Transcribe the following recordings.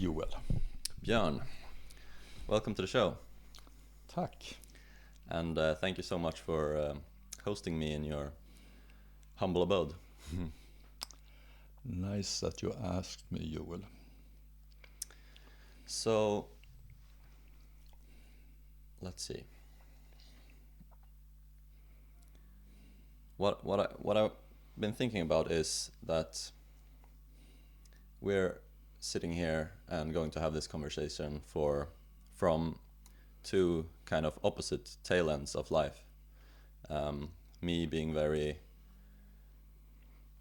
Joel. Björn, welcome to the show. Tack. And thank you so much for hosting me in your humble abode. Nice that you asked me, Joel. So, let's see. What I've been thinking about is that we're sitting here and going to have this conversation from two kind of opposite tail ends of life. Me being very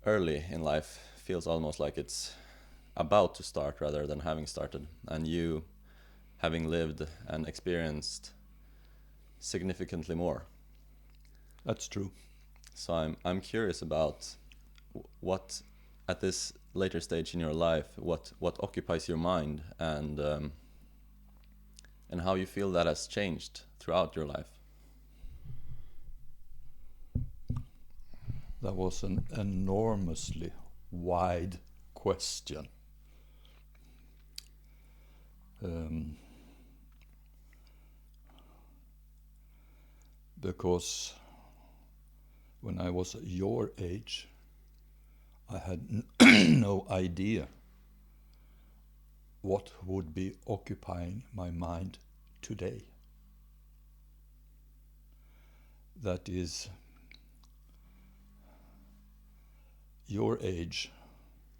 early in life feels almost like it's about to start rather than having started, and you having lived and experienced significantly more. That's true. So I'm curious about what at this later stage in your life, what occupies your mind, and how you feel that has changed throughout your life. That was an enormously wide question. Because when I was your age, I had no idea what would be occupying my mind today. That is, your age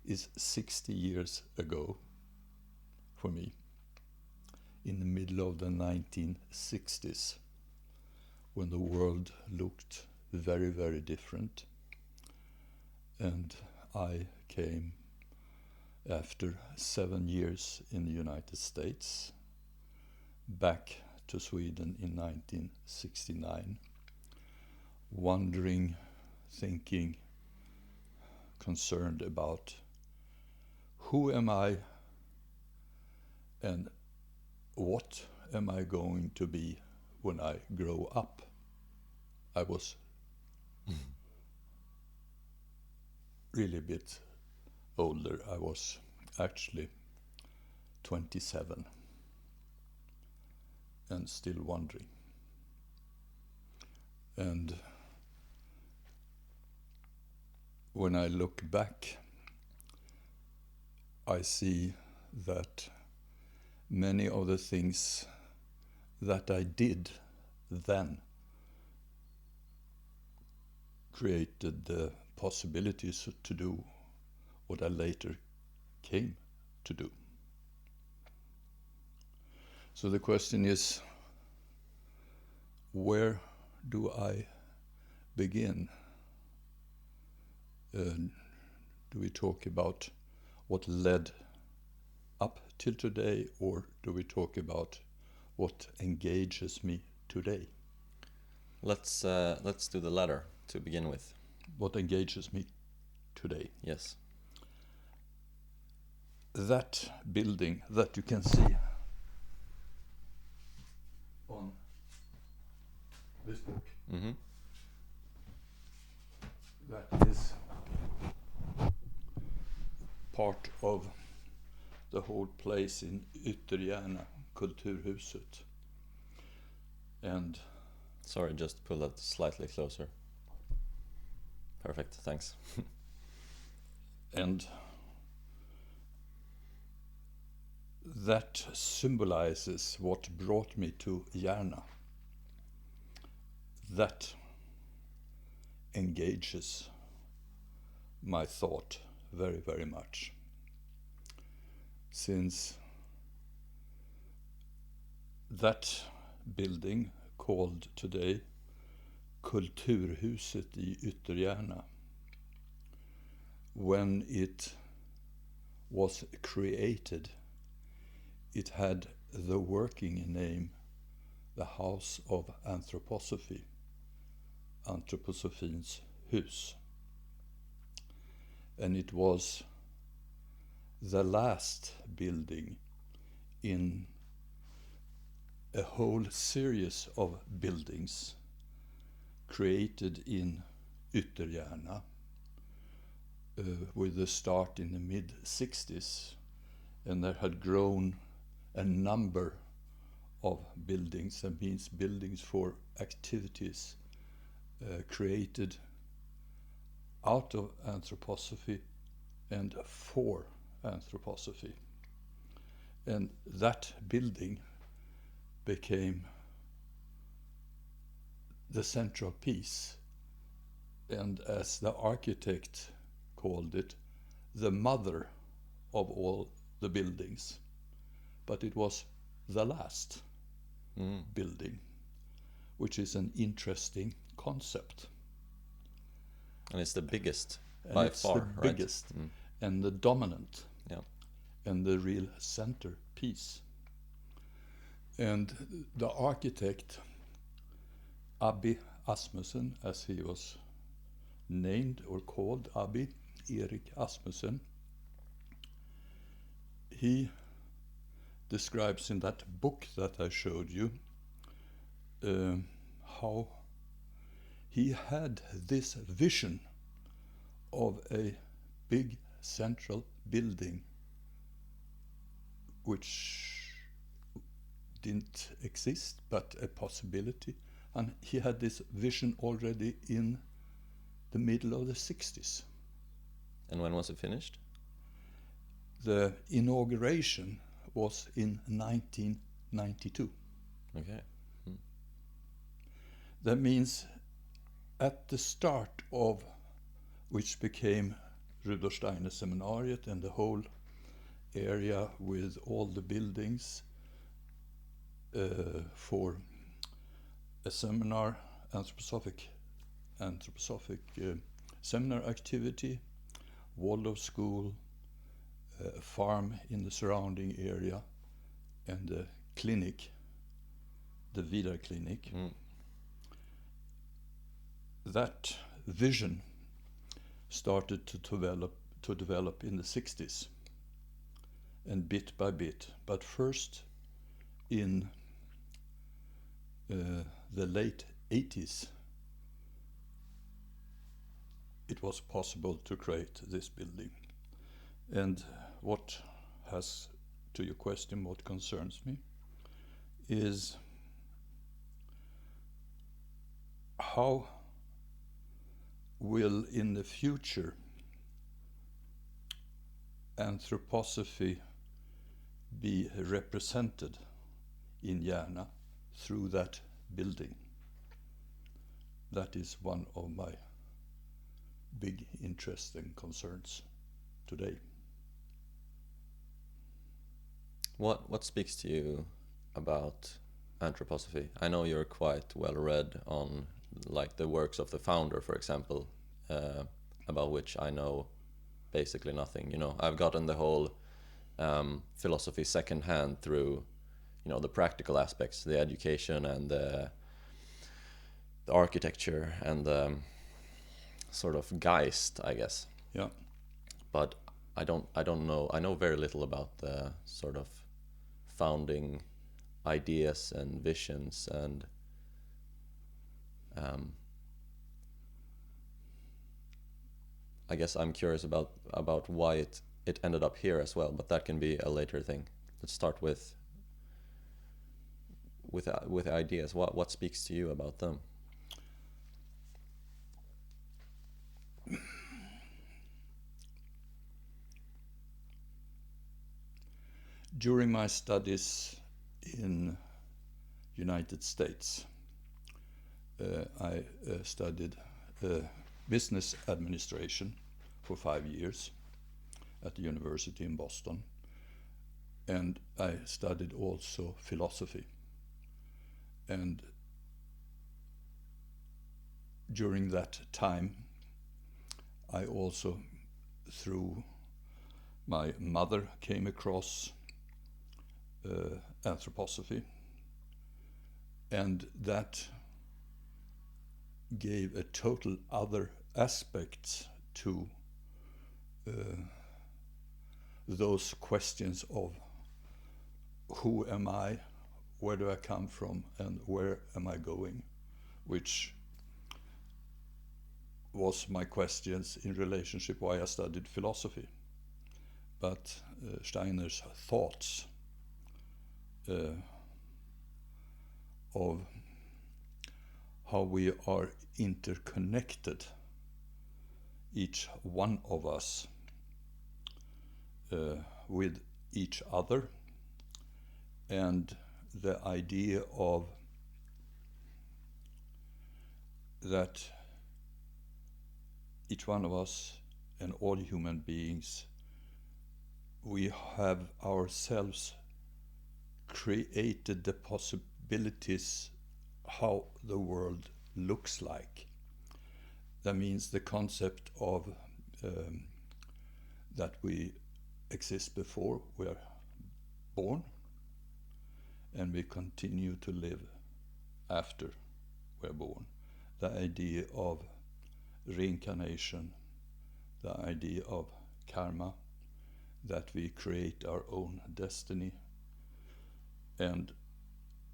is 60 years ago for me, in the middle of the 1960s, when the world looked very, very different. And I came after 7 years in the United States, back to Sweden in 1969, wondering, thinking, concerned about who am I and what am I going to be when I grow up. I was really a bit older. I was actually 27 and still wondering. And when I look back, I see that many of the things that I did then created the possibilities to do what I later came to do. So the question is, where do I begin? Do we talk about what led up till today, or do we talk about what engages me today? Let's do the latter to begin with. What engages me today? Yes. That building that you can see on this book, that is part of the whole place in Ytterjärna, Kulturhuset. And sorry, just pull that slightly closer. Perfect, thanks. And that symbolizes what brought me to Järna. That engages my thought very, very much. Since that building, called today Kulturhuset i Ytterjärna, when it was created, it had the working name, the House of Anthroposophy, Antroposofins hus. And it was the last building in a whole series of buildings created in Ytterjärna with the start in the mid-60s and there had grown a number of buildings. That means buildings for activities created out of anthroposophy and for anthroposophy. And that building became the central piece, and as the architect called it, the mother of all the buildings. But it was the last building, which is an interesting concept. And it's the biggest And by it's far, the right? biggest and the dominant, Yeah. and the real centerpiece. And the architect, Abby Asmussen, as he was named or called, Abby Erik Asmussen, he describes in that book that I showed you how he had this vision of a big central building which didn't exist, but a possibility. And he had this vision already in the middle of the 60s. And when was it finished? The inauguration was in 1992. Okay. That means at the start of which became Rudolf Steiner Seminariet and the whole area with all the buildings for a seminar, anthroposophic seminar activity, Waldorf school, a farm in the surrounding area, and the clinic, the Vidar clinic. That vision started to develop in the 60s, and bit by bit. But first, in the late 80s, it was possible to create this building. And what has, to your question, what concerns me, is how will in the future anthroposophy be represented in Järna through that building? That is one of my big interests and concerns today. What speaks to you about anthroposophy? I know you're quite well read on like the works of the founder, for example, about which I know basically nothing. You know, I've gotten the whole philosophy secondhand through, you know, the practical aspects, the education and the architecture and the sort of Geist, I guess. Yeah. But I don't know. I know very little about the sort of founding ideas and visions, and I guess I'm curious about why it ended up here as well. But that can be a later thing. Let's start with ideas. What speaks to you about them? During my studies in United States, I studied business administration for 5 years at the university in Boston, and I studied also philosophy. And during that time, I also, through my mother, came across anthroposophy, and that gave a total other aspect to those questions of who am I, where do I come from, and where am I going, which was my questions in relationship why I studied philosophy. but Steiner's thoughts of how we are interconnected, each one of us, with each other, and the idea of that each one of us and all human beings, we have ourselves created the possibilities how the world looks like. That means the concept of that we exist before we are born, and we continue to live after we're born. The idea of reincarnation, the idea of karma, that we create our own destiny, and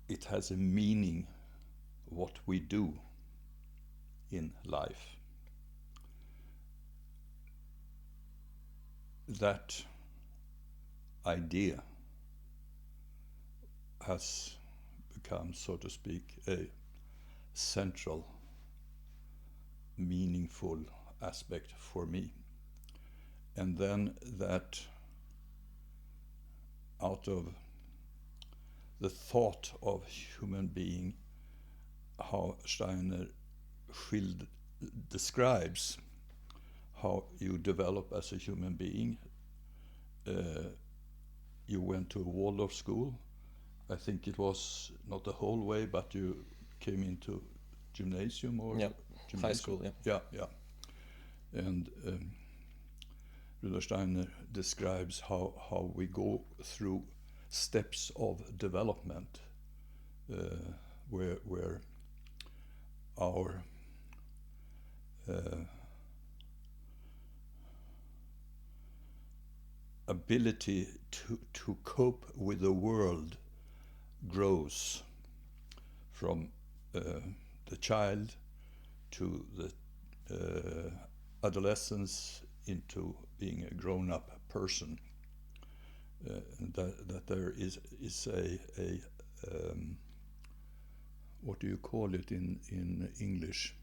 it has a meaning what we do in life. That idea has become, so to speak, a central, meaningful aspect for me. And then that out of the thought of human being, how Steiner describes how you develop as a human being. You went to a Waldorf school. I think it was not the whole way, but you came into gymnasium or gymnasium? High school, yeah. And Rudolf Steiner describes how we go through steps of development, where our ability to cope with the world grows from the child to the adolescence into being a grown-up person. That there is a what do you call it in English?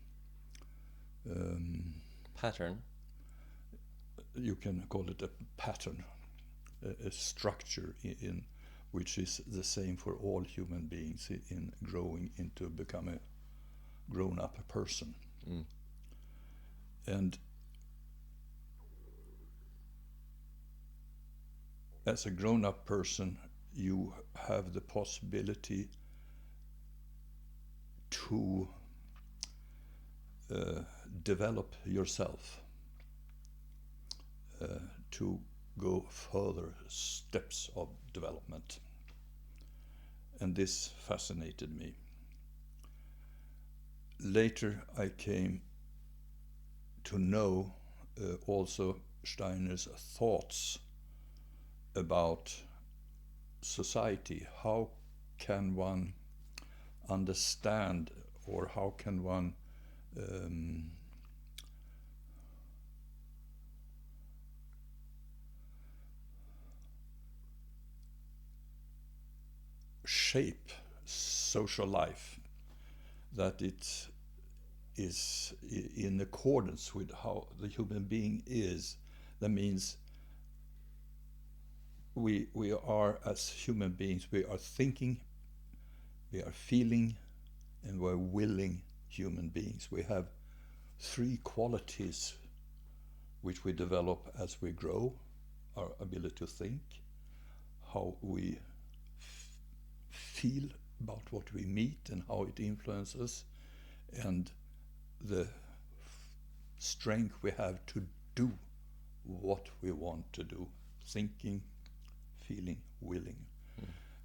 Pattern. You can call it a pattern, a structure in which is the same for all human beings in growing into become a grown-up person. And as a grown-up person, you have the possibility to develop yourself, to go further steps of development. And this fascinated me. Later I came to know also Steiner's thoughts about society. How can one understand, or how can one shape social life, that it is in accordance with how the human being is. That means we are, as human beings, we are thinking, we are feeling, and we're willing human beings. We have three qualities which we develop as we grow: our ability to think, how we feel about what we meet and how it influences, and the strength we have to do what we want to do: thinking, feeling, willing.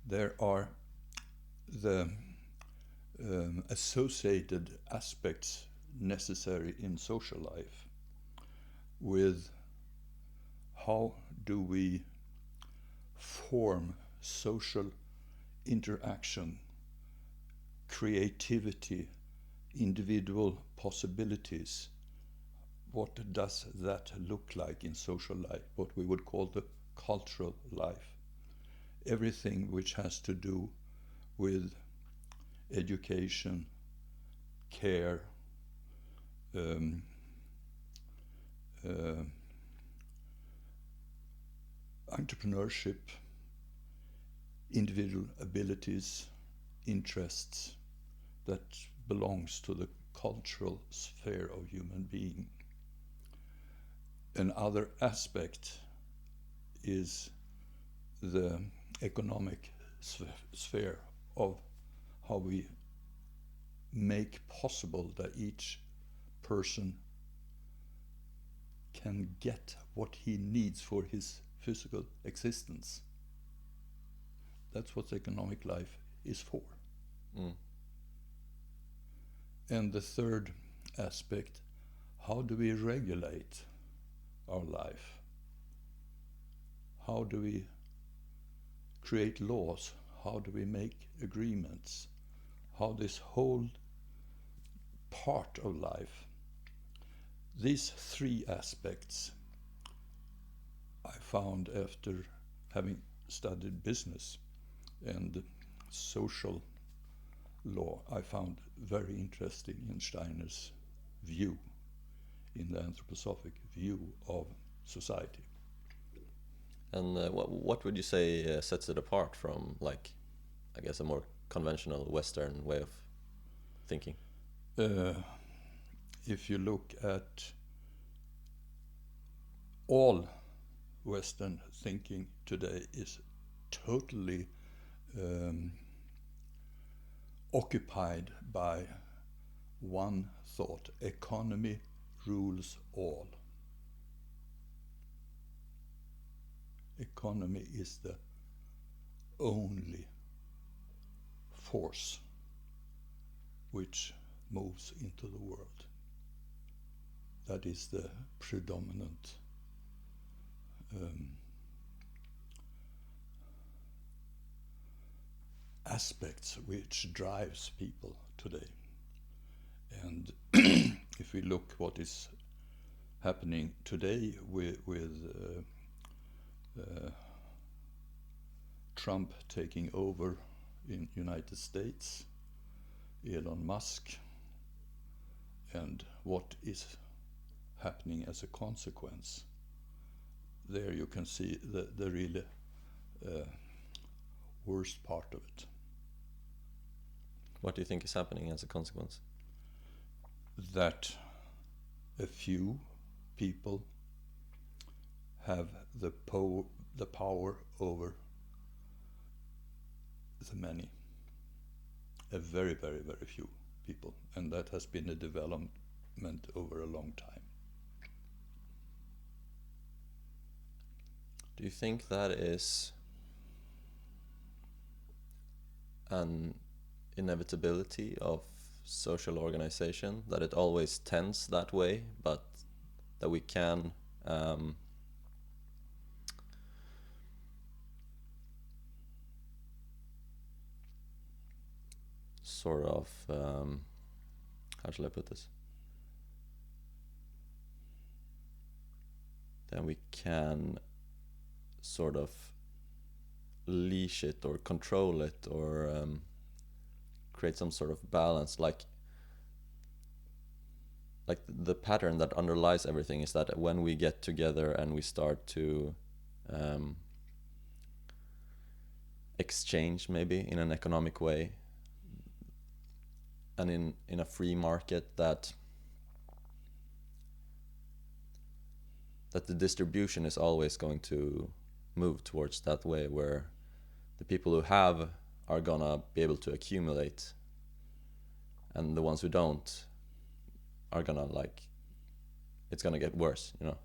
There are the associated aspects necessary in social life with how do we form social interaction, creativity, individual possibilities. What does that look like in social life? What we would call the cultural life. Everything which has to do with education, care, entrepreneurship, individual abilities, interests that belongs to the cultural sphere of human being. Another aspect is the economic sphere of how we make possible that each person can get what he needs for his physical existence. That's what economic life is for. Mm. And the third aspect, how do we regulate our life? How do we create laws? How do we make agreements? How this whole part of life, these three aspects, I found after having studied business and social law, I found very interesting in Steiner's view, in the anthroposophic view of society. And what would you say sets it apart from, like, I guess, a more conventional Western way of thinking? If you look at all Western thinking today is totally occupied by one thought: economy rules all. Economy is the only force which moves into the world. That is the predominant aspects which drives people today. And if we look what is happening today with Trump taking over in United States, Elon Musk, and what is happening as a consequence, there you can see the really worst part of it. What do you think is happening as a consequence? That a few people have the power over the many. A very, very, very few people. And that has been a development over a long time. Do you think that is an inevitability of social organization, that it always tends that way, but that we can sort of how shall I put this? Then we can sort of leash it or control it or create some sort of balance, like the pattern that underlies everything is that when we get together and we start to exchange maybe in an economic way and in a free market, that the distribution is always going to move towards that way, where the people who have are gonna be able to accumulate, and the ones who don't are gonna, like, it's gonna get worse, you know?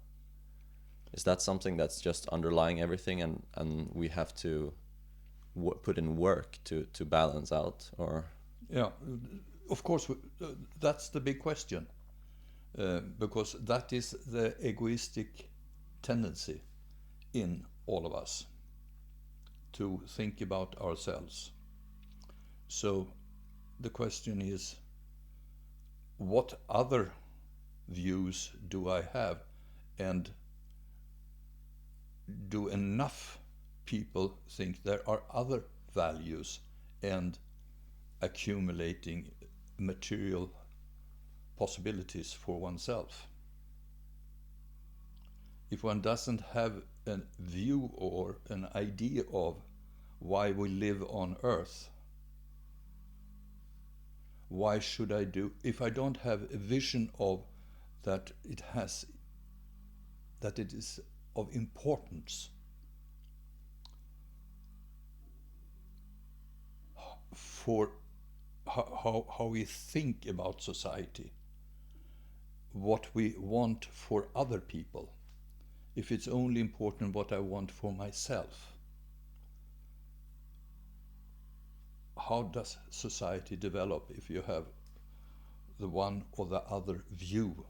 Is that something that's just underlying everything, and we have to put in work to balance out, or? Yeah, of course, that's the big question, because that is the egoistic tendency in all of us, to think about ourselves. So the question is, what other views do I have, and do enough people think there are other values and accumulating material possibilities for oneself? If one doesn't have a view or an idea of why we live on Earth, why should I do? If I don't have a vision of that it is of importance for how we think about society, what we want for other people, if it's only important what I want for myself, how does society develop if you have the one or the other view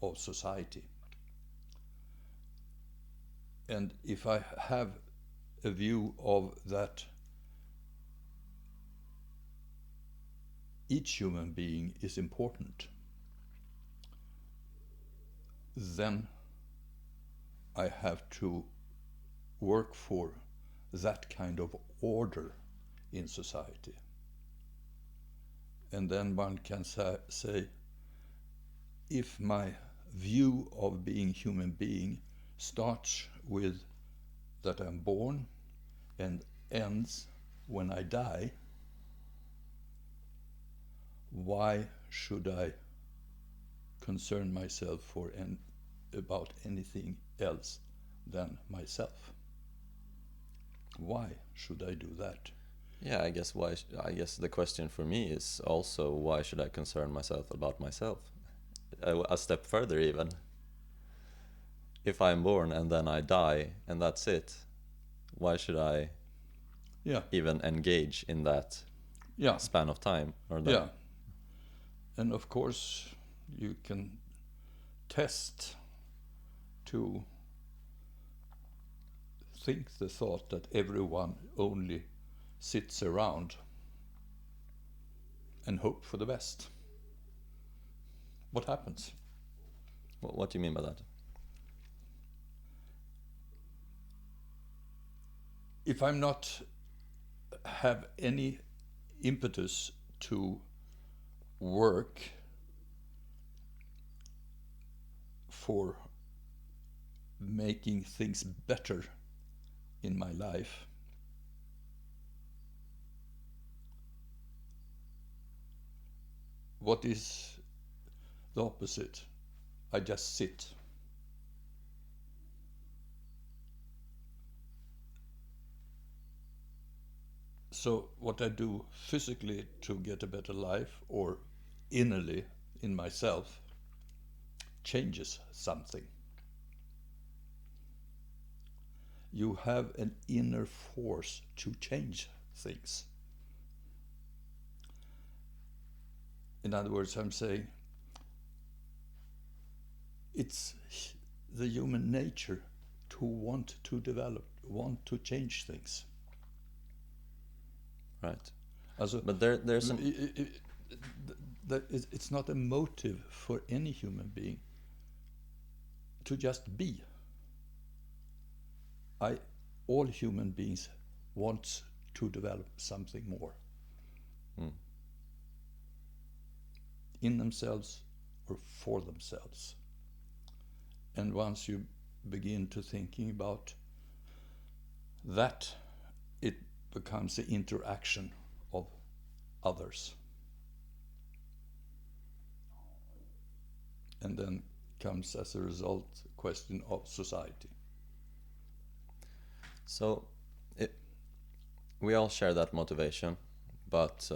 of society? And if I have a view of that each human being is important, then I have to work for that kind of order in society. And then one can say, if my view of being human being starts with that I'm born and ends when I die, why should I concern myself about anything else than myself? Why should I do that? Yeah, I guess the question for me is also, why should I concern myself about myself? A step further even. If I'm born and then I die and that's it, why should I even engage in that span of time? Or that? Yeah. And of course, you can test to think the thought that everyone only sits around and hope for the best. What happens? What do you mean by that? If I'm not have any impetus to work for making things better in my life, what is the opposite? I just sit. So what I do physically to get a better life, or innerly in myself, changes something. You have an inner force to change things. In other words, I'm saying it's the human nature to want to develop, want to change things. Right. Also, but there's it's not a motive for any human being to just be. All human beings want to develop something more in themselves or for themselves. And once you begin to thinking about that, it becomes the interaction of others. And then comes as a result the question of society. So we all share that motivation, but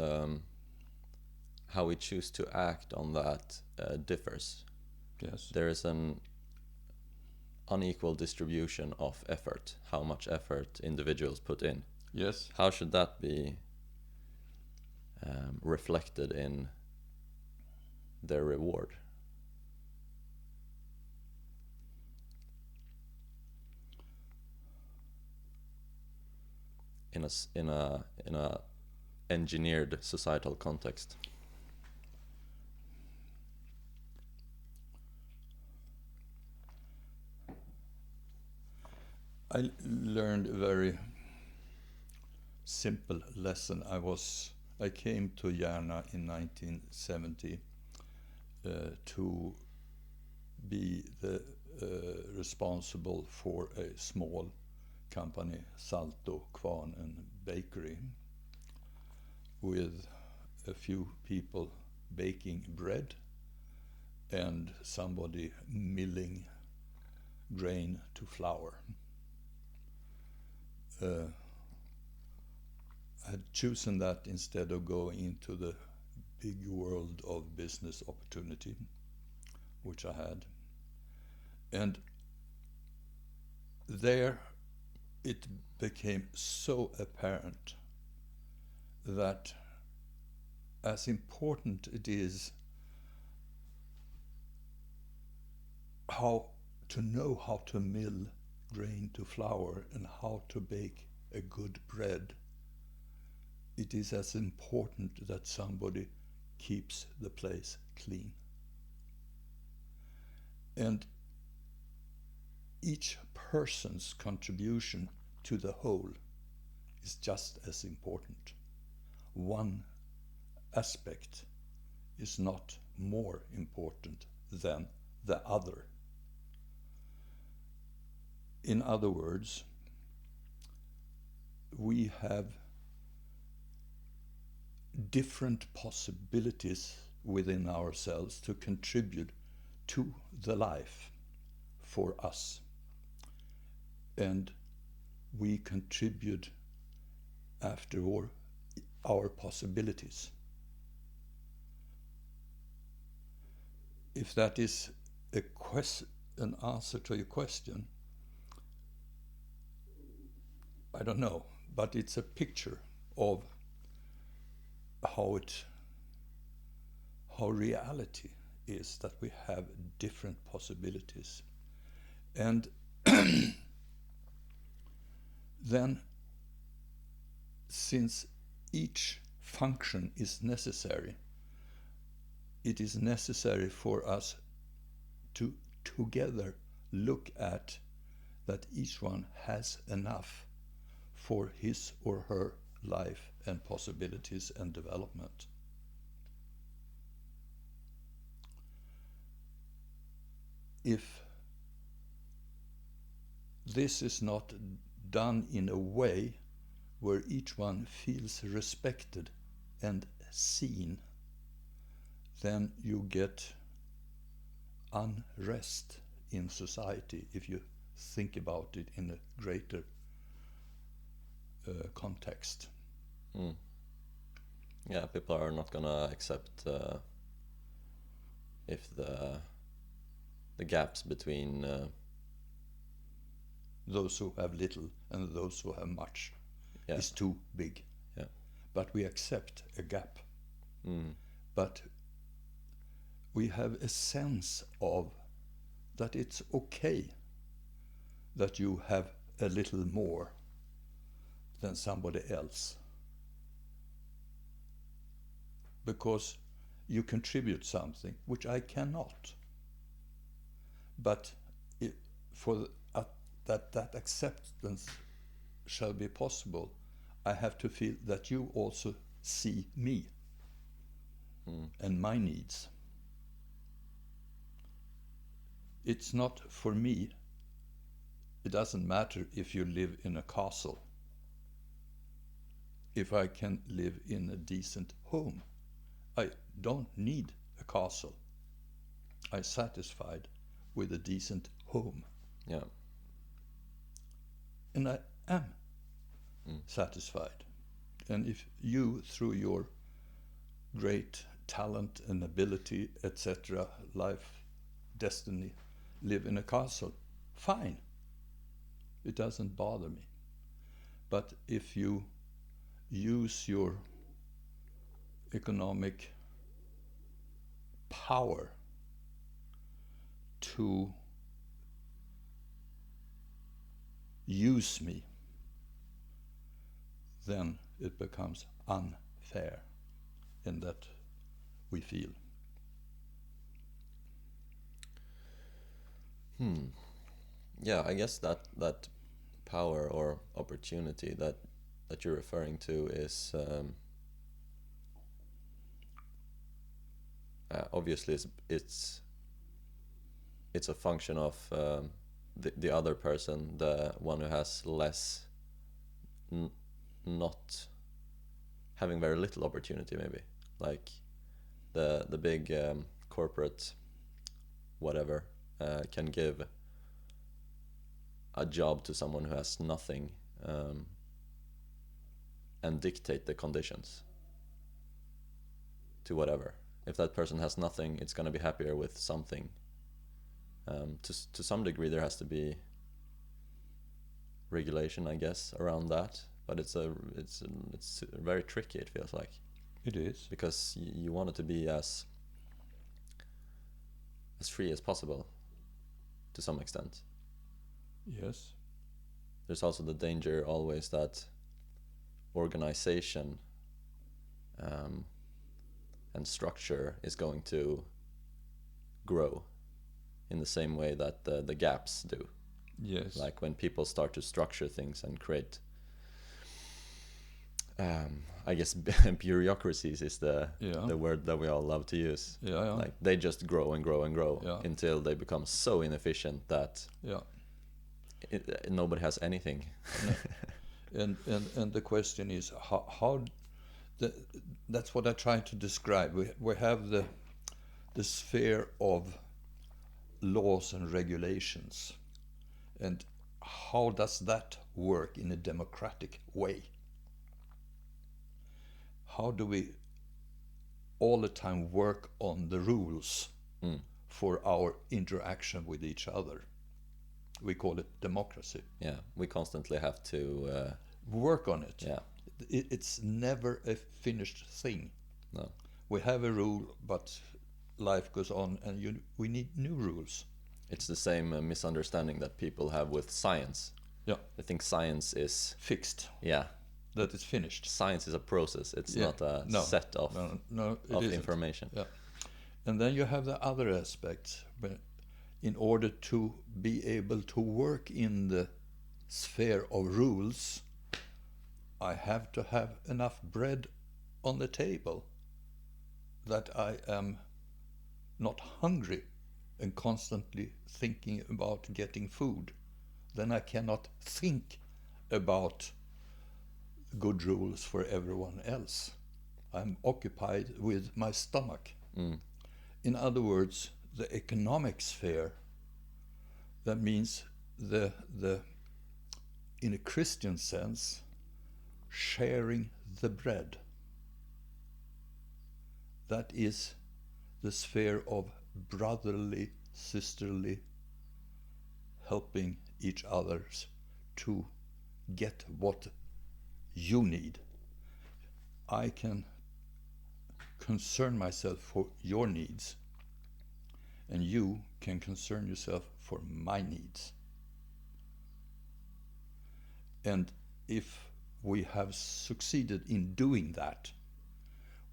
how we choose to act on that differs. Yes. There is an unequal distribution of effort, how much effort individuals put in. Yes. How should that be reflected in their reward? In a engineered societal context. I learned a very simple lesson. I came to Järna in 1970 to be the responsible for a small company, Salto Kvarn and Bakery, with a few people baking bread and somebody milling grain to flour. I had chosen that instead of going into the big world of business opportunity, which I had. And there it became so apparent that as important it is how to know how to mill grain to flour and how to bake a good bread, it is as important that somebody keeps the place clean. And each person's contribution to the whole is just as important. One aspect is not more important than the other. In other words, we have different possibilities within ourselves to contribute to the life for us. And we contribute after all our possibilities. If that is an answer to your question, I don't know, but it's a picture of how reality is, that we have different possibilities. And then, since each function is necessary, it is necessary for us to together look at that each one has enough for his or her life and possibilities and development. If this is not done in a way where each one feels respected and seen, then you get unrest in society, if you think about it in a greater context. Yeah, people are not gonna accept if the gaps between those who have little and those who have much is too big. Yeah. But we accept a gap. But we have a sense of that it's okay that you have a little more than somebody else, because you contribute something which I cannot. But that acceptance shall be possible, I have to feel that you also see me and my needs. It's not for me, it doesn't matter if you live in a castle. If I can live in a decent home, I don't need a castle. I'm satisfied with a decent home. Yeah. And I am satisfied. And if you, through your great talent and ability, etc., life, destiny, live in a castle, fine. It doesn't bother me. But if you use your economic power to use me, then it becomes unfair in that we feel. Yeah, I guess that power or opportunity that you're referring to is obviously it's a function of the other person, the one who has less, not having very little opportunity, maybe, like the big corporate whatever can give a job to someone who has nothing, and dictate the conditions to whatever. If that person has nothing, it's going to be happier with something. To some degree there has to be regulation, I guess, around that, but it's very tricky, it feels like. It is. Because you want it to be as free as possible to some extent. Yes. There's also the danger always that organization and structure is going to grow in the same way that the gaps do. Yes. Like when people start to structure things and create, I guess bureaucracies is the word that we all love to use. Yeah. Like they just grow and grow and grow until they become so inefficient that nobody has anything. And the question is how that's what I try to describe. We have the sphere of laws and regulations, and how does that work in a democratic way? How do we all the time work on the rules for our interaction with each other? We call it democracy. Yeah, we constantly have to work on it. Yeah, it's never a finished thing. No, we have a rule, but life goes on, and we need new rules. It's the same misunderstanding that people have with science. Yeah, I think science is fixed. Yeah, that it's finished. Science is a process. It's not a set of information. Yeah, and then you have the other aspects. But in order to be able to work in the sphere of rules, I have to have enough bread on the table, that I am not hungry and constantly thinking about getting food. Then I cannot think about good rules for everyone else. I'm occupied with my stomach. In other words, the economic sphere, that means the in a Christian sense, sharing the bread. That is the sphere of brotherly, sisterly, helping each other to get what you need. I can concern myself for your needs, and you can concern yourself for my needs. And if we have succeeded in doing that,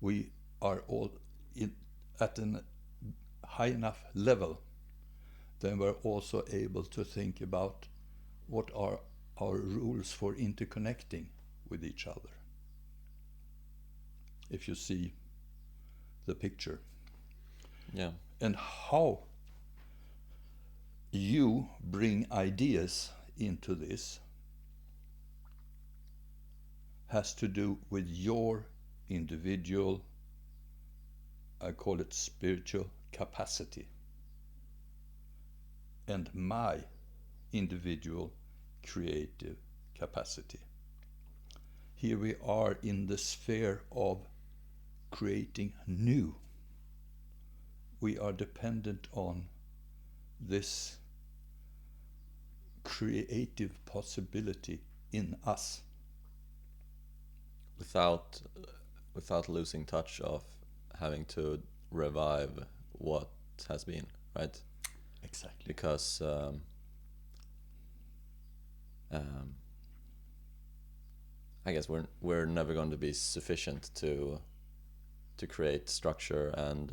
we are all at a high enough level, then we're also able to think about what are our rules for interconnecting with each other. If you see the picture. Yeah. And how you bring ideas into this has to do with your individual, I call it spiritual capacity, and my individual creative capacity. Here we are in the sphere of creating new. We are dependent on this creative possibility in us. Without losing touch of having to revive what has been, right? Exactly. Because I guess we're never going to be sufficient to create structure, and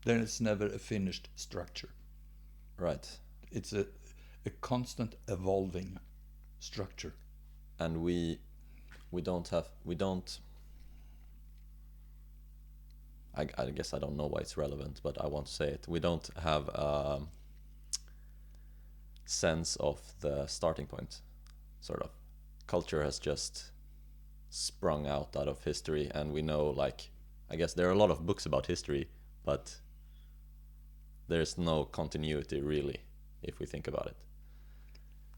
there is never a finished structure. Right. It's a a constant evolving structure. And we don't I guess I don't know why it's relevant, but I want to say it. We don't have a sense of the starting point, sort of. Culture has just sprung out of history, and we know, like, I guess there are a lot of books about history, but there's no continuity really, if we think about it.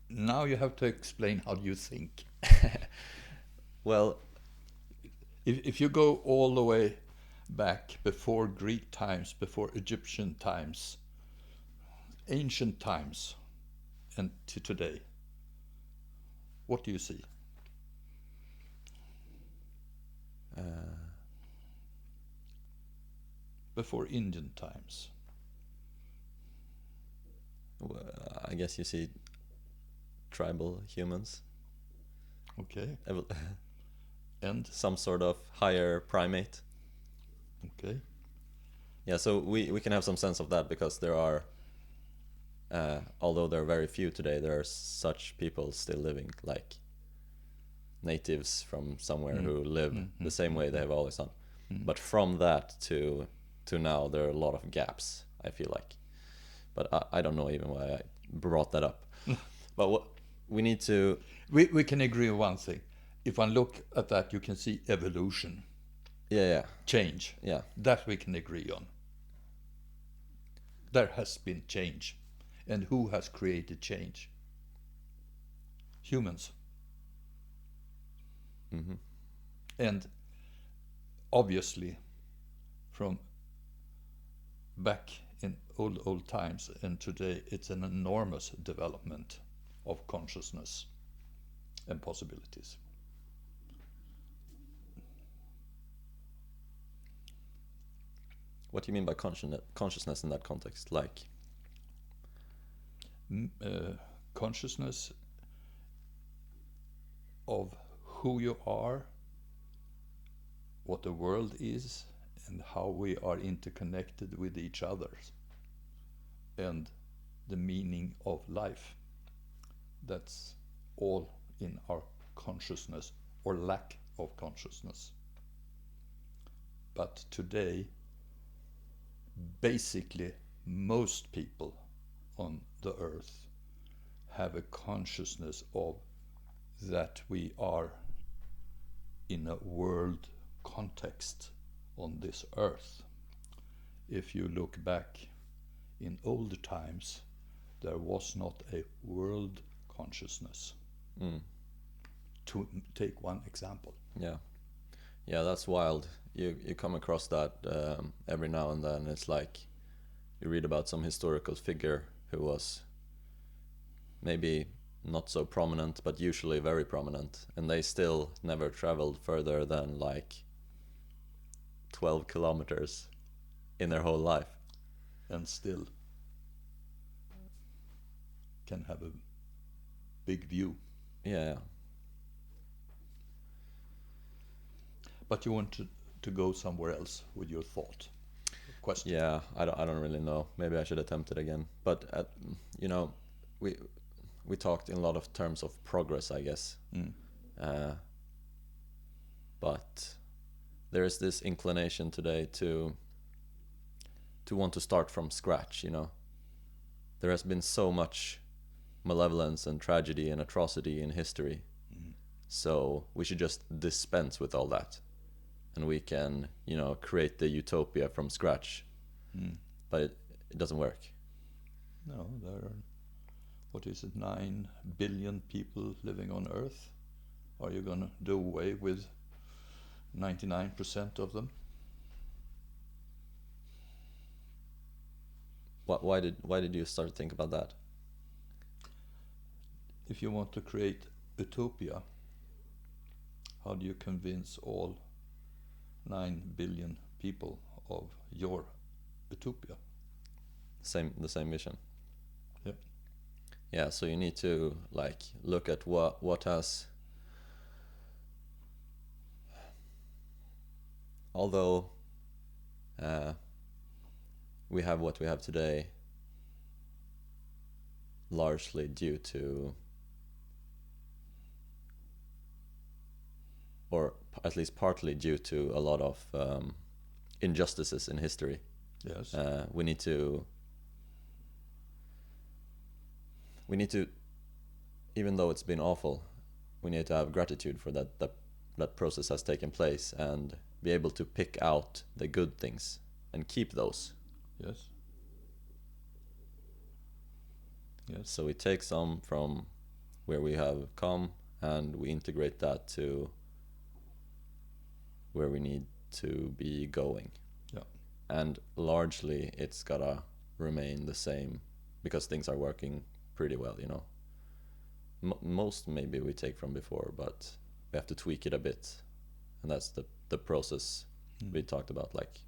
Now you have to explain how you think. Well, If you go all the way back before Greek times, before Egyptian times, ancient times, and to today, what do you see? Before Indian times. I guess you see tribal humans. Okay. And? Some sort of higher primate. Okay. Yeah, so we can have some sense of that, because there are, although there are very few today, there are such people still living, like natives from somewhere who live the same way they have always done. But from that to now, there are a lot of gaps, I feel like. But I don't know even why I brought that up. But what we need to... We can agree on one thing. If one look at that, you can see evolution. Yeah. Change. Yeah. That we can agree on. There has been change. And who has created change? Humans. Mm-hmm. And obviously, from back in old times and today, it's an enormous development of consciousness and possibilities. What do you mean by consciousness in that context? Like, consciousness of who you are, what the world is, and how we are interconnected with each other, and the meaning of life. That's all in our consciousness or lack of consciousness. But today, basically, most people on the earth have a consciousness of that we are in a world context on this earth. If you look back in older times, there was not a world consciousness. To take one example. Yeah, that's wild. You come across that every now and then. It's like you read about some historical figure who was maybe not so prominent, but usually very prominent, and they still never traveled further than like 12 kilometers in their whole life, and still can have a big view. Yeah. But you want to go somewhere else with your thought question. Yeah, I don't really know. Maybe I should attempt it again. But we talked in a lot of terms of progress, I guess. But there is this inclination today to want to start from scratch. There has been so much malevolence and tragedy and atrocity in history, so we should just dispense with all that, and we can create the utopia from scratch. But it doesn't work. No, there are, what is it, 9 billion people living on Earth. Are you going to do away with 99% of them? Why did you start to think about that? If you want to create utopia, how do you convince all 9 billion people of your utopia? The same vision. Yep. Yeah, so you need to look at what has, although we have what we have today, largely due to, or at least partly due to, a lot of injustices in history. Yes. We need to, even though it's been awful, we need to have gratitude for that process has taken place, and be able to pick out the good things and keep those. Yes. Yes. So we take some from where we have come, and we integrate that to where we need to be going. Yeah. And largely it's gotta remain the same, because things are working pretty well, you know. Most maybe we take from before, but we have to tweak it a bit, and that's the process we talked about. Like,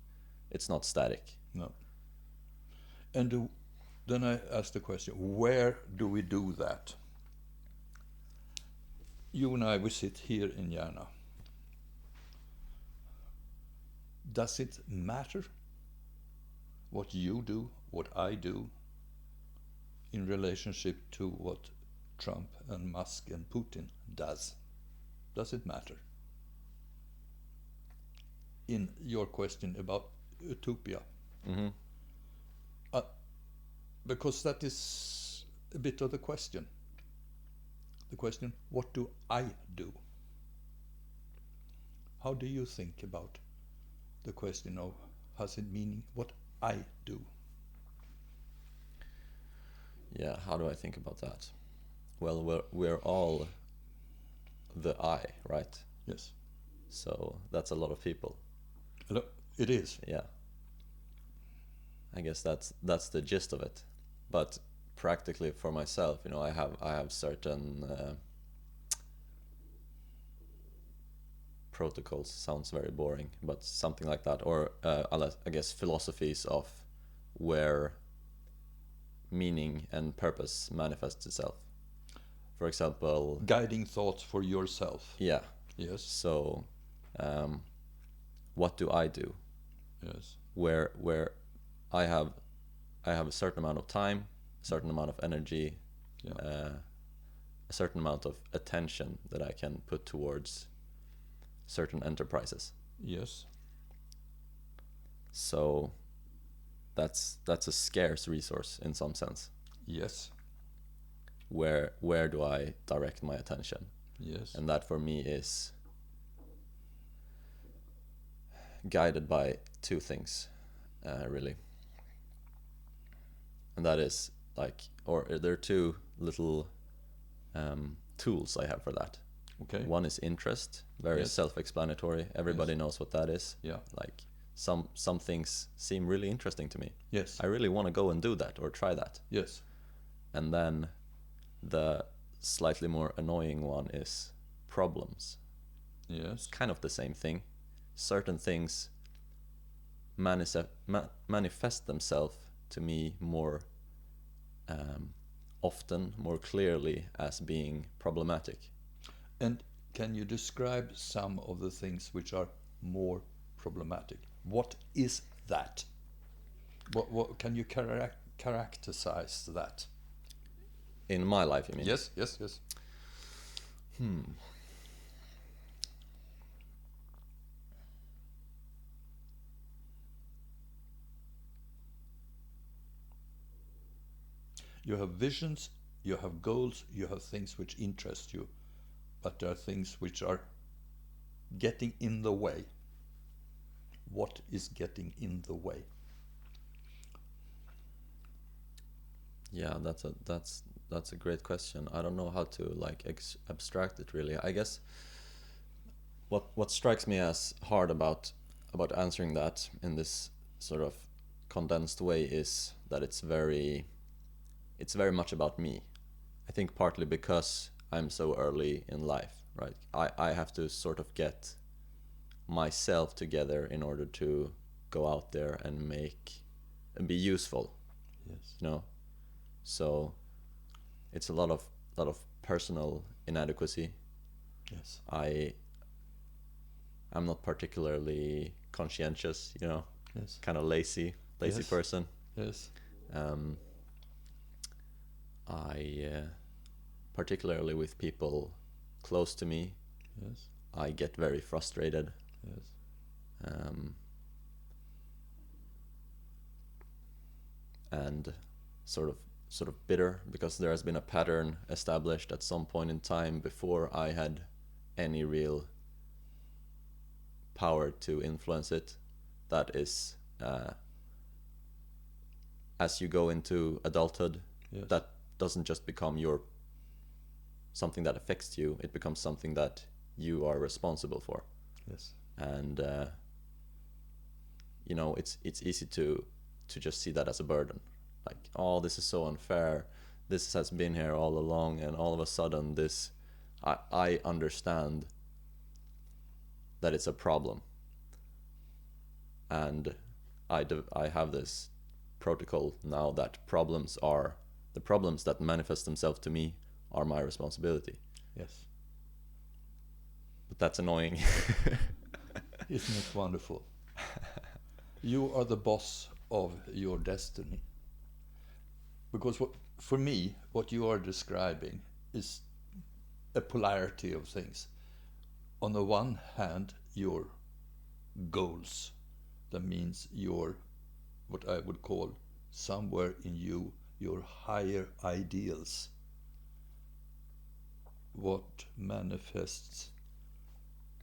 it's not static. No. And then I asked the question, where do we do that? You and I, we sit here in Järna. Does it matter what you do, what I do, in relationship to what Trump and Musk and Putin does? Does it matter? In your question about utopia. Mm-hmm. Because that is a bit of the question. The question, what do I do? How do you think about the question of, has it meaning what I do? Yeah, how do I think about that? Well, we're all the I, right? Yes. So that's a lot of people. Hello? It is. Yeah. I guess that's the gist of it. But practically for myself, you know, I have certain protocols. Sounds very boring, but something like that, or I guess philosophies of where meaning and purpose manifests itself. For example, Guiding thoughts for yourself. yeah. Yes. So, what do I do? Yes. Where I have a certain amount of time, a certain amount of energy, Yeah. a certain amount of attention that I can put towards certain enterprises. Yes. So that's a scarce resource in some sense. Yes. Where do I direct my attention? Yes. And that for me is guided by two things, really. And that is there are two little tools I have for that. Okay. One is interest, very Yes. self-explanatory. Everybody knows what that is. Yeah. Like some things seem really interesting to me. Yes. I really want to go and do that or try that. Yes. And then the slightly more annoying one is problems. Yes. Kind of the same thing. Certain things manifest themselves to me more often, more clearly, as being problematic. And can you describe some of the things which are more problematic? What is that? What can you characterize that? In my life, you mean? Yes, yes, yes. You have visions, you have goals, you have things which interest you, but there are things which are getting in the way. What is getting in the way? Yeah, that's a great question. I don't know how to abstract it really. I guess what strikes me as hard about answering that in this sort of condensed way is that it's very much about me. I think partly because I'm so early in life, right? I have to sort of get myself together in order to go out there and be useful. Yes. You know? So it's a lot of personal inadequacy. Yes. I'm not particularly conscientious, you know. Yes. Kind of lazy Yes. person. Yes. particularly with people close to me, Yes. I get very frustrated. Yes. And sort of bitter, because there has been a pattern established at some point in time before I had any real power to influence it, that is, as you go into adulthood, Yes. that doesn't just become something that affects you, it becomes something that you are responsible for. Yes. And it's easy to just see that as a burden, like, oh, this is so unfair, this has been here all along, and all of a sudden this, I understand that it's a problem, and I have this protocol now that the problems that manifest themselves to me are my responsibility. Yes. But that's annoying. Isn't it wonderful? You are the boss of your destiny. Because for me, what you are describing is a polarity of things. On the one hand, your goals, that means your, what I would call somewhere in you, your higher ideals, what manifests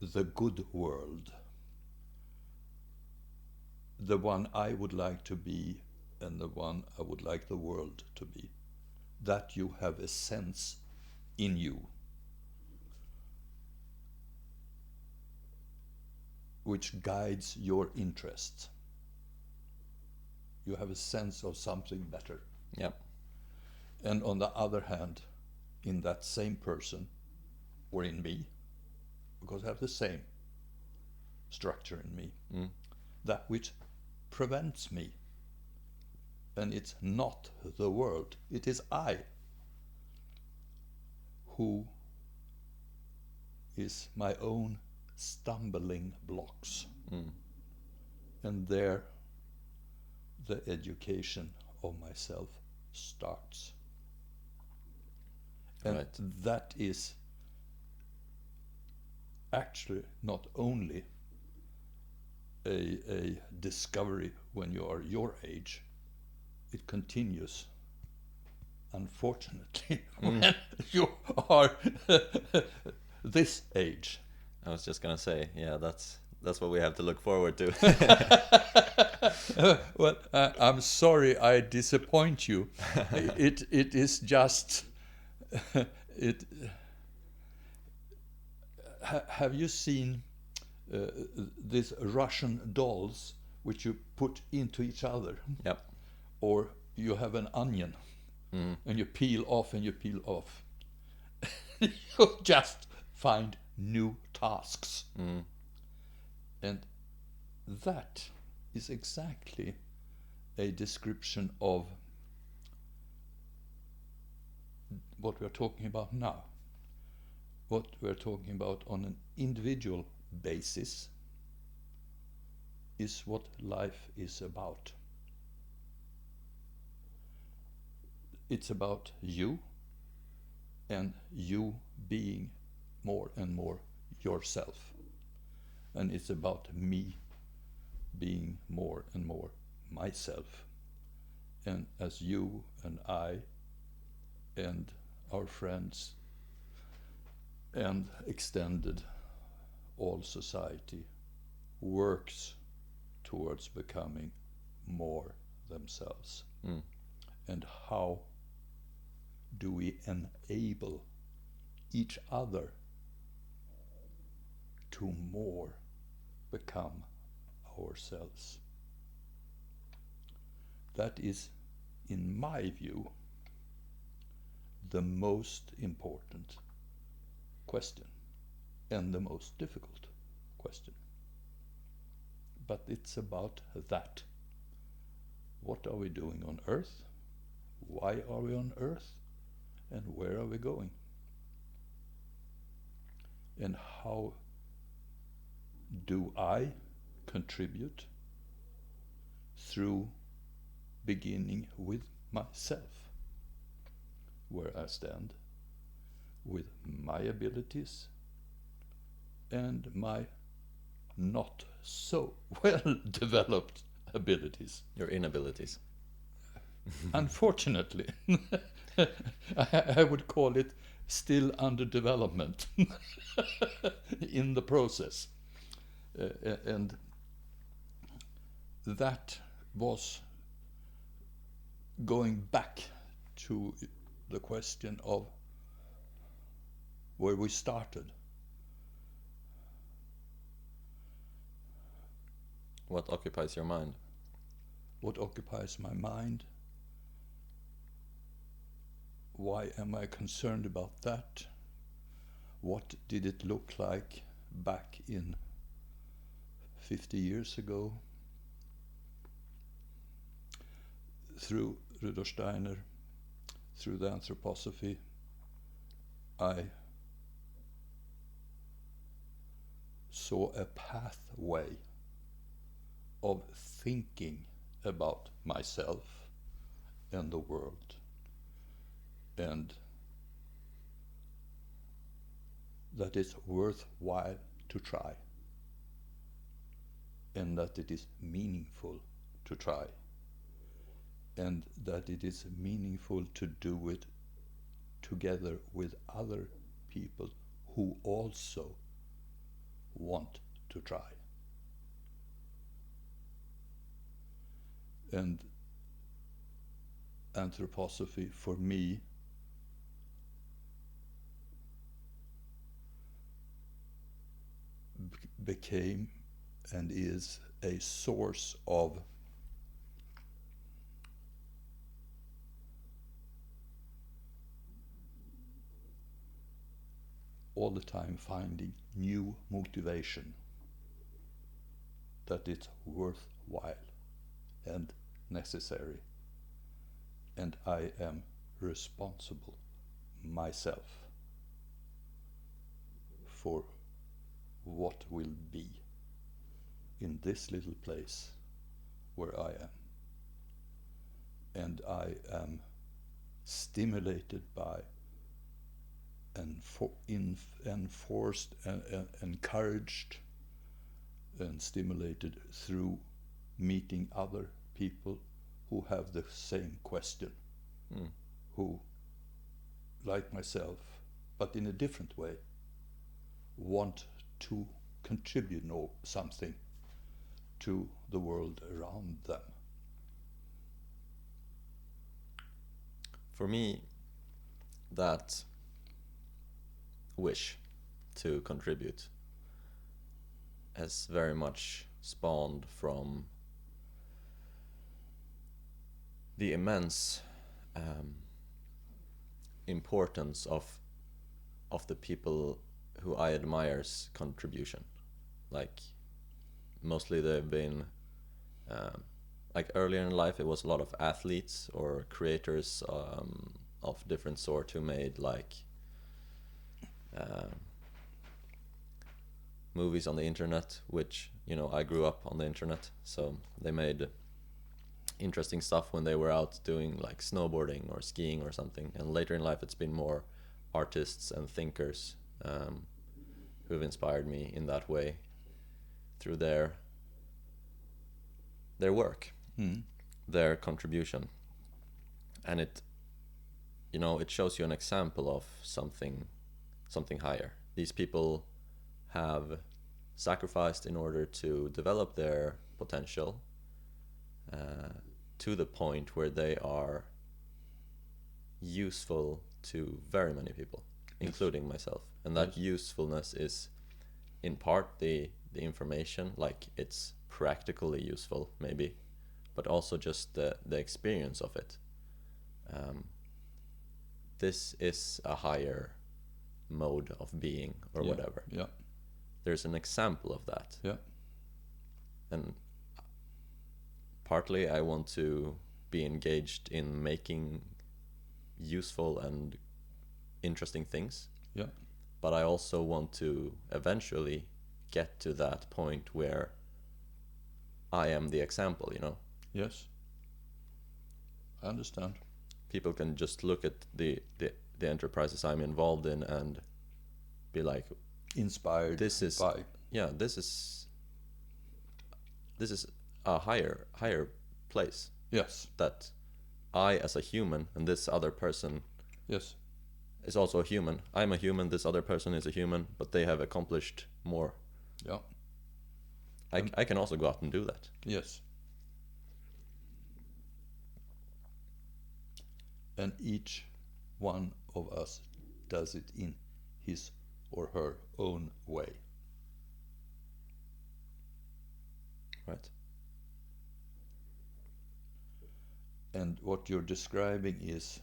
the good world, the one I would like to be and the one I would like the world to be. That you have a sense in you which guides your interests. You have a sense of something better. Yep. And on the other hand, in that same person, or in me, because I have the same structure in me, that which prevents me. And it's not the world, it is I who is my own stumbling blocks. And there the education of myself starts. And Right. that is actually not only a discovery when you are your age, it continues, unfortunately, when you are this age. I was just gonna say, yeah, that's what we have to look forward to. Well, I'm sorry I disappoint you. It is just it. Have you seen these Russian dolls which you put into each other? Yep. Or you have an onion and you peel off and you peel off. You just find new tasks. And that is exactly a description of what we're talking about now. What we're talking about on an individual basis is what life is about. It's about you and you being more and more yourself. And it's about me being more and more myself. And as you and I and our friends and extended all society works towards becoming more themselves. And how do we enable each other to more become ourselves? That is, in my view, the most important question and the most difficult question. But it's about that. What are we doing on Earth? Why are we on Earth? And where are we going? And how do I contribute through beginning with myself? where I stand with my abilities and my not so well developed abilities. Your inabilities. Unfortunately, I would call it still under development in the process. And that was going back to the question of where we started. What occupies your mind? What occupies my mind? Why am I concerned about that? What did it look like back in 50 years ago? Through Rudolf Steiner, through the anthroposophy, I saw a pathway of thinking about myself and the world, and that it's worthwhile to try, and that it is meaningful to try, and that it is meaningful to do it together with other people who also want to try. And anthroposophy for me became and is a source of all the time finding new motivation, that it's worthwhile and necessary, and I am responsible myself for what will be in this little place where I am. And I am stimulated by and enforced and encouraged and stimulated through meeting other people who have the same question, who, like myself, but in a different way, want to contribute something to the world around them. For me, that wish to contribute has very much spawned from the immense importance of the people who I admire's contribution. Like, mostly they've been like earlier in life it was a lot of athletes or creators of different sort who made like movies on the internet, which, you know, I grew up on the internet, so they made interesting stuff when they were out doing like snowboarding or skiing or something. And later in life it's been more artists and thinkers who've inspired me in that way through their work, their contribution. And it, you know, it shows you an example of something higher. These people have sacrificed in order to develop their potential to the point where they are useful to very many people, including myself. And that usefulness is in part the information, like it's practically useful maybe, but also just the experience of it. This is a higher mode of being or whatever. Yeah. There's an example of that. Yeah. And partly I want to be engaged in making useful and interesting things. Yeah. But I also want to eventually get to that point where I am the example, you know? Yes. I understand. people can just look at the enterprises I'm involved in and be like, inspired this is by. yeah, this is a higher place, Yes. that I as a human and this other person Yes. is also a human. I'm a human, this other person is a human, but they have accomplished more. Yeah. I can also go out and do that. Yes. And each one of us does it in his or her own way. Right. And what you're describing is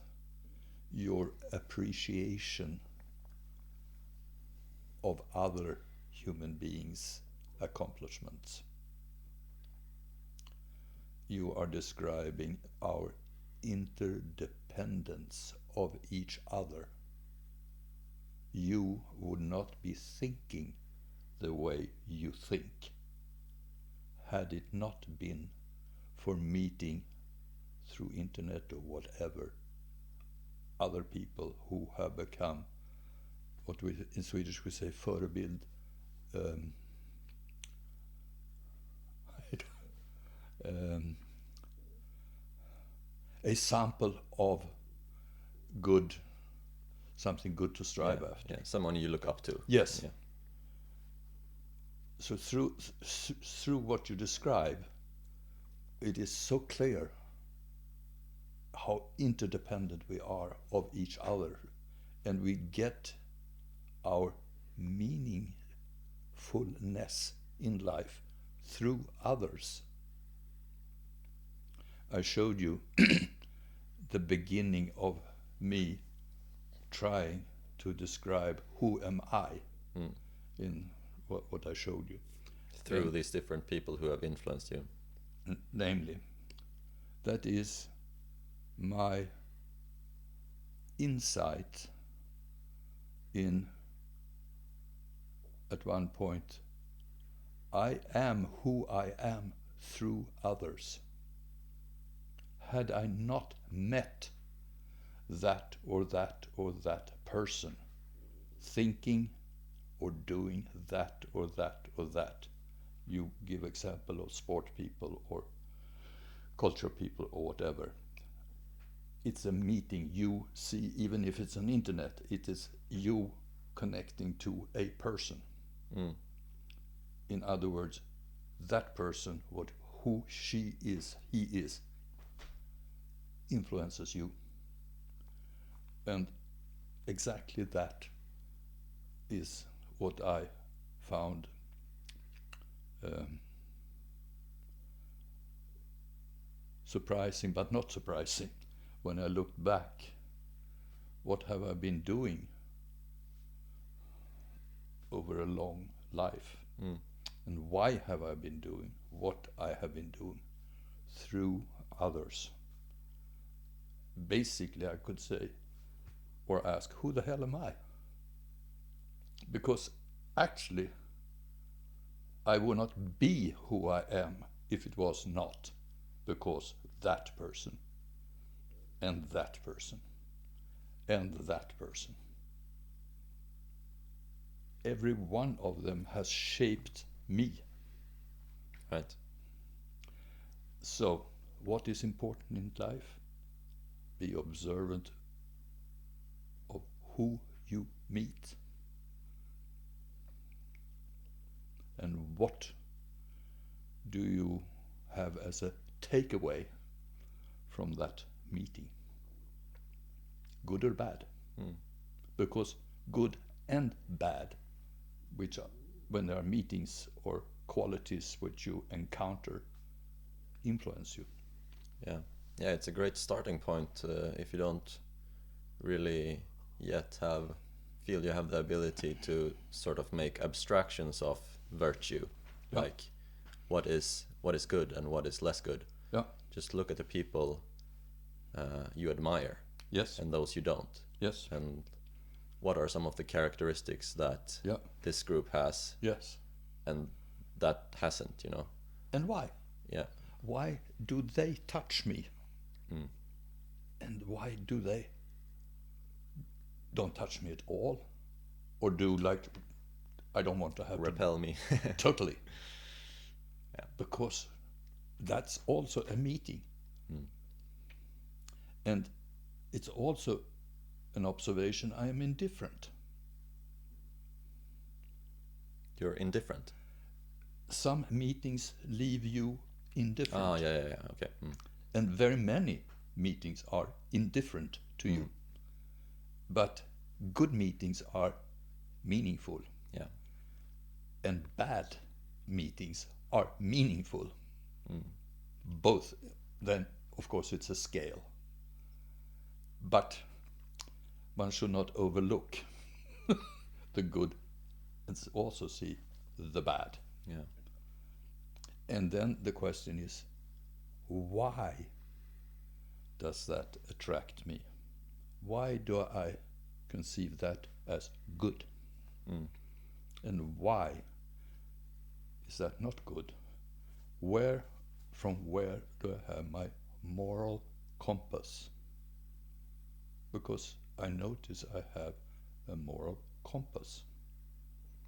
your appreciation of other human beings' accomplishments. You are describing our interdependence of each other. You would not be thinking the way you think had it not been for meeting through internet or whatever other people who have become what we in Swedish we say förebild, a sample of good, something good to strive after. Yeah, someone you look up to. Yes. Yeah. So through what you describe, it is so clear how interdependent we are of each other, and we get our meaningfulness in life through others. I showed you the beginning of me trying to describe who am I in what I showed you. Through these different people who have influenced you. Namely, that is my insight in, at one point, I am who I am through others. Had I not met that or that or that person, thinking or doing that or that or that, you give example of sport people or culture people or whatever, it's a meeting you see, even if it's on internet, it is you connecting to a person. In other words, that person, who she is, he is, influences you. And exactly that is what I found surprising, but not surprising, when I looked back. What have I been doing over a long life? And why have I been doing what I have been doing? Through others. Basically, I could say, or ask, who the hell am I? Because actually, I would not be who I am if it was not because that person, and that person, and that person. Every one of them has shaped me. Right. So, what is important in life? Be observant of who you meet. And what do you have as a takeaway from that meeting? Good or bad? Because good and bad, which are, when there are meetings or qualities which you encounter, influence you. Yeah, it's a great starting point if you don't really yet feel you have the ability to sort of make abstractions of virtue, like what is good and what is less good. Just look at the people you admire, and those you don't, and what are some of the characteristics that this group has, and that hasn't, and why? Why do they touch me? And why do they don't touch me at all? Or do like, I don't want to have repel me. Totally. Yeah. Because that's also a meeting. And it's also an observation I am indifferent. You're indifferent. Some meetings leave you indifferent. Oh, yeah. Okay. And very many meetings are indifferent to you. But good meetings are meaningful. Yeah. And bad meetings are meaningful. Both. Then, of course, it's a scale. But one should not overlook the good and also see the bad. Yeah. And then the question is, why does that attract me? Why do I conceive that as good? And why is that not good? From where do I have my moral compass? Because I notice I have a moral compass.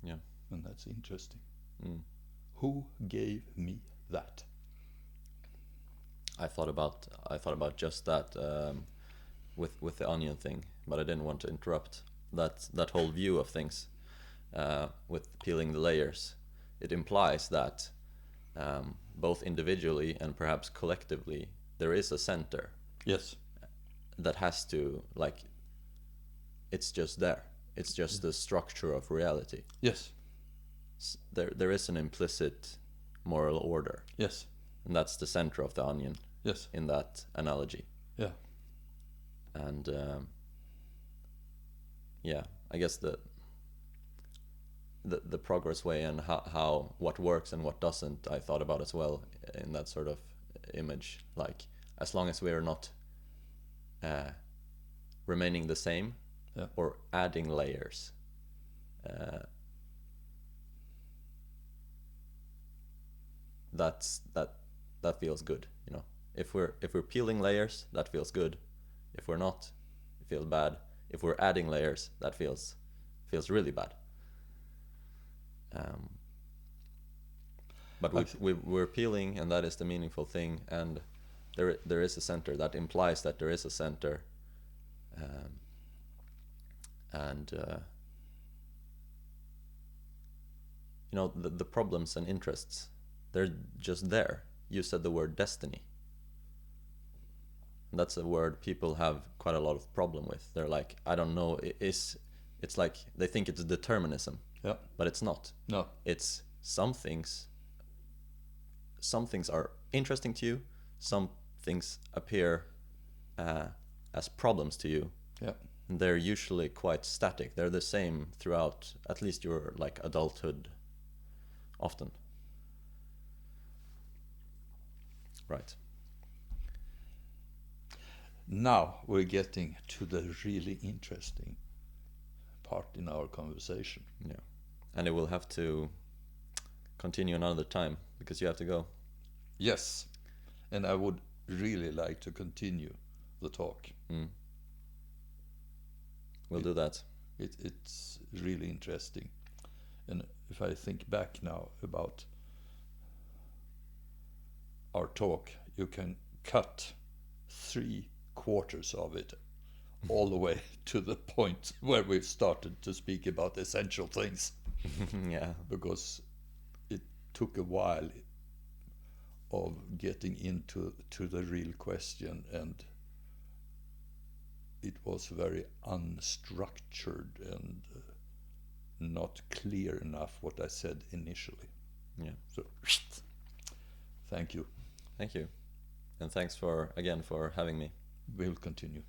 Yeah. And that's interesting. Who gave me that? I thought about just that with the onion thing, but I didn't want to interrupt that whole view of things with peeling the layers. It implies that both individually and perhaps collectively there is a center. Yes. That has to, like, it's just there. It's just the structure of reality. Yes. There is an implicit moral order. Yes. And that's the center of the onion. Yes. In that analogy. Yeah. And yeah, I guess the progress way and how what works and what doesn't, I thought about as well in that sort of image. Like, as long as we are not remaining the same, or adding layers, that feels good, you know. If we're peeling layers, that feels good. If we're not, it feels bad. If we're adding layers, that feels really bad. But we're peeling, and that is the meaningful thing. And there is a center. That implies that there is a center. You know, the problems and interests, they're just there. You said the word destiny. And that's a word people have quite a lot of problem with. They're like, I don't know, it's like they think it's determinism. Yeah. But it's not. No. It's some things are interesting to you, some things appear as problems to you. Yeah. And they're usually quite static. They're the same throughout at least your like adulthood often. Right. Now we're getting to the really interesting part in our conversation. Yeah. And it will have to continue another time because you have to go. Yes. And I would really like to continue the talk. We'll do that. It's really interesting. And if I think back now about our talk, you can cut 3/4 of it all the way to the point where we started to speak about essential things. Yeah. Because it took a while of getting into the real question, and it was very unstructured and not clear enough what I said initially. Yeah. So, thank you. Thank you. And thanks for having me. We'll continue.